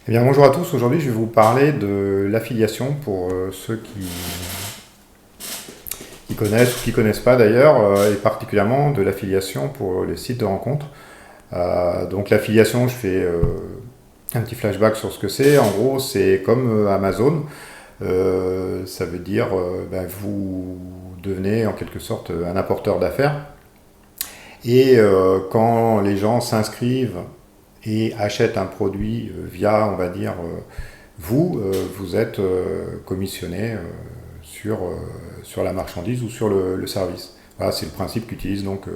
Eh bien, bonjour à tous. Aujourd'hui, je vais vous parler de l'affiliation pour ceux qui connaissent ou qui ne connaissent pas d'ailleurs, et particulièrement de l'affiliation pour les sites de rencontres. Donc, l'affiliation, je fais un petit flashback sur ce que c'est. En gros, c'est comme Amazon. Ça veut dire vous devenez en quelque sorte un apporteur d'affaires. Et quand les gens s'inscrivent et achètent un produit via, on va dire, vous êtes commissionné sur la marchandise ou sur le service. Voilà, c'est le principe qu'utilise donc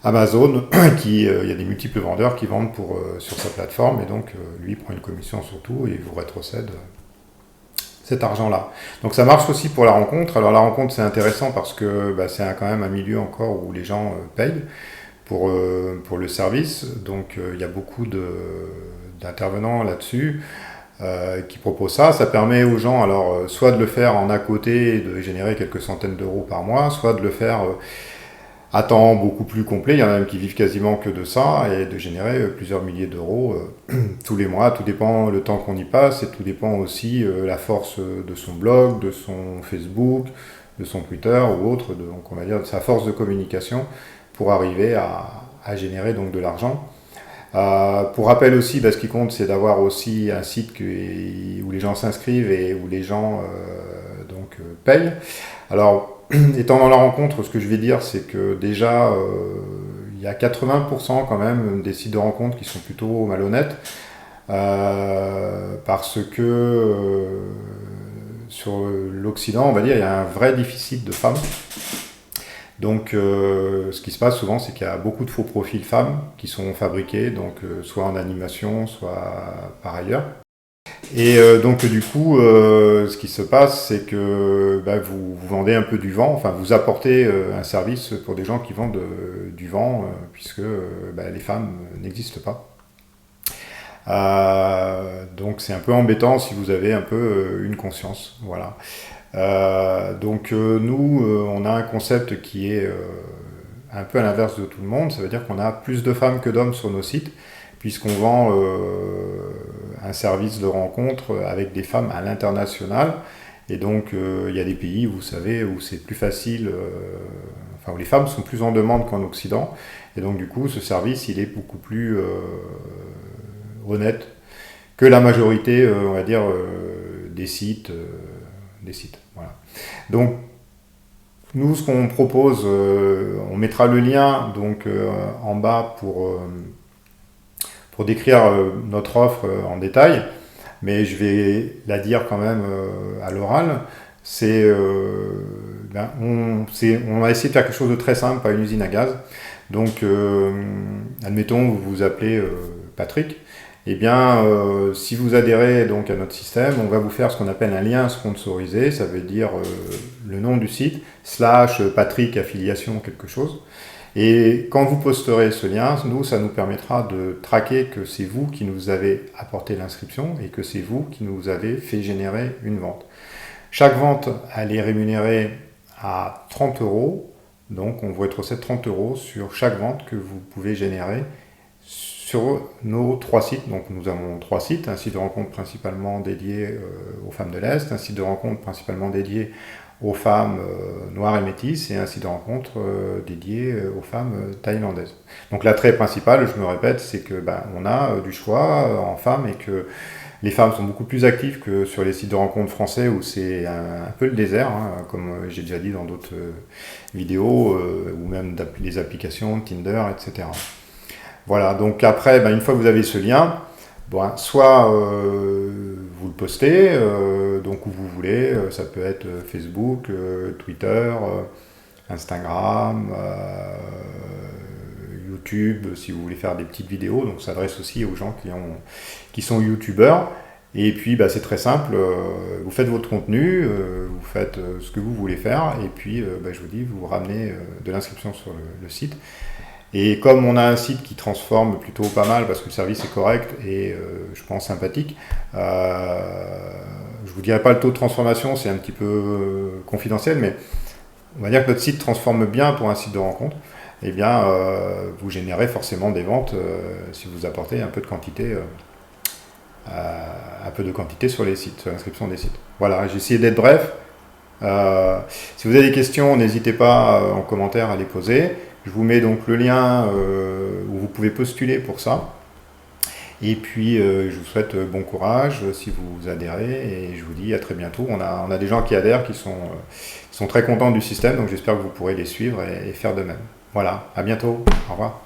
Amazon, il y a des multiples vendeurs qui vendent sur sa plateforme, et donc lui prend une commission sur tout et vous rétrocède cet argent-là. Donc ça marche aussi pour la rencontre. Alors la rencontre, c'est intéressant parce que c'est quand même un milieu encore où les gens payent pour le service. Donc il y a beaucoup d'intervenants là-dessus qui proposent ça. Ça permet aux gens alors soit de le faire en à côté et de générer quelques centaines d'euros par mois, soit de le faire à temps beaucoup plus complet. Il y en a même qui vivent quasiment que de ça, et de générer plusieurs milliers d'euros tous les mois. Tout dépend le temps qu'on y passe, et tout dépend aussi la force de son blog, de son Facebook, de son Twitter ou autre, donc on va dire de sa force de communication pour arriver à générer donc de l'argent. Pour rappel aussi, ce qui compte, c'est d'avoir aussi un site où les gens s'inscrivent et où les gens payent. Alors, étant dans la rencontre, ce que je vais dire, c'est que déjà, il y a 80% quand même des sites de rencontre qui sont plutôt malhonnêtes, parce que sur l'Occident, on va dire, il y a un vrai déficit de femmes. Donc, ce qui se passe souvent, c'est qu'il y a beaucoup de faux profils femmes qui sont fabriqués, donc soit en animation, soit par ailleurs. Et donc du coup, ce qui se passe, c'est que vous vendez un peu du vent, enfin vous apportez un service pour des gens qui vendent du vent, puisque les femmes n'existent pas. Donc c'est un peu embêtant si vous avez un peu une conscience, voilà. Nous, on a un concept qui est un peu à l'inverse de tout le monde. Ça veut dire qu'on a plus de femmes que d'hommes sur nos sites, puisqu'on vend un service de rencontre avec des femmes à l'international. Et donc, il y a des pays, vous savez, où c'est plus facile, où les femmes sont plus en demande qu'en Occident. Et donc, du coup, ce service, il est beaucoup plus honnête que la majorité, on va dire, des sites. Voilà. Donc, nous, ce qu'on propose, on mettra le lien en bas pour décrire notre offre en détail, mais je vais la dire quand même à l'oral. On va essayer de faire quelque chose de très simple, pas une usine à gaz. Donc, admettons, vous vous appelez Patrick. Eh bien, si vous adhérez donc à notre système, on va vous faire ce qu'on appelle un lien sponsorisé. Ça veut dire le nom du site, / Patrick affiliation quelque chose. Et quand vous posterez ce lien, ça nous permettra de traquer que c'est vous qui nous avez apporté l'inscription et que c'est vous qui nous avez fait générer une vente. Chaque vente, elle est rémunérée à 30 €. Donc, on vous rétrocède 30 € sur chaque vente que vous pouvez générer sur nos 3 sites. Donc nous avons 3 sites, un site de rencontre principalement dédié aux femmes de l'Est, un site de rencontre principalement dédié aux femmes noires et métisses, et un site de rencontre dédié aux femmes thaïlandaises. Donc l'attrait principal, je me répète, c'est que on a du choix en femmes, et que les femmes sont beaucoup plus actives que sur les sites de rencontres français où c'est un peu le désert, comme j'ai déjà dit dans d'autres vidéos, ou même les applications Tinder, etc. Voilà, donc après, une fois que vous avez ce lien, soit vous le postez, donc où vous voulez, ça peut être Facebook, Twitter, Instagram, YouTube, si vous voulez faire des petites vidéos. Donc ça s'adresse aussi aux gens qui sont youtubeurs. Et puis c'est très simple, vous faites votre contenu, vous faites ce que vous voulez faire, et puis je vous dis, vous ramenez de l'inscription sur le site. Et comme on a un site qui transforme plutôt pas mal, parce que le service est correct et je pense sympathique, je ne vous dirai pas le taux de transformation, c'est un petit peu confidentiel, mais on va dire que notre site transforme bien pour un site de rencontre. Eh bien, vous générez forcément des ventes si vous apportez un peu de quantité peu de quantité sur les sites, sur l'inscription des sites. Voilà, j'ai essayé d'être bref. Si vous avez des questions, n'hésitez pas en commentaire à les poser. Je vous mets donc le lien où vous pouvez postuler pour ça. Et puis, je vous souhaite bon courage si vous adhérez et je vous dis à très bientôt. On a des gens qui adhèrent qui sont très contents du système, donc j'espère que vous pourrez les suivre et faire de même. Voilà, à bientôt. Au revoir.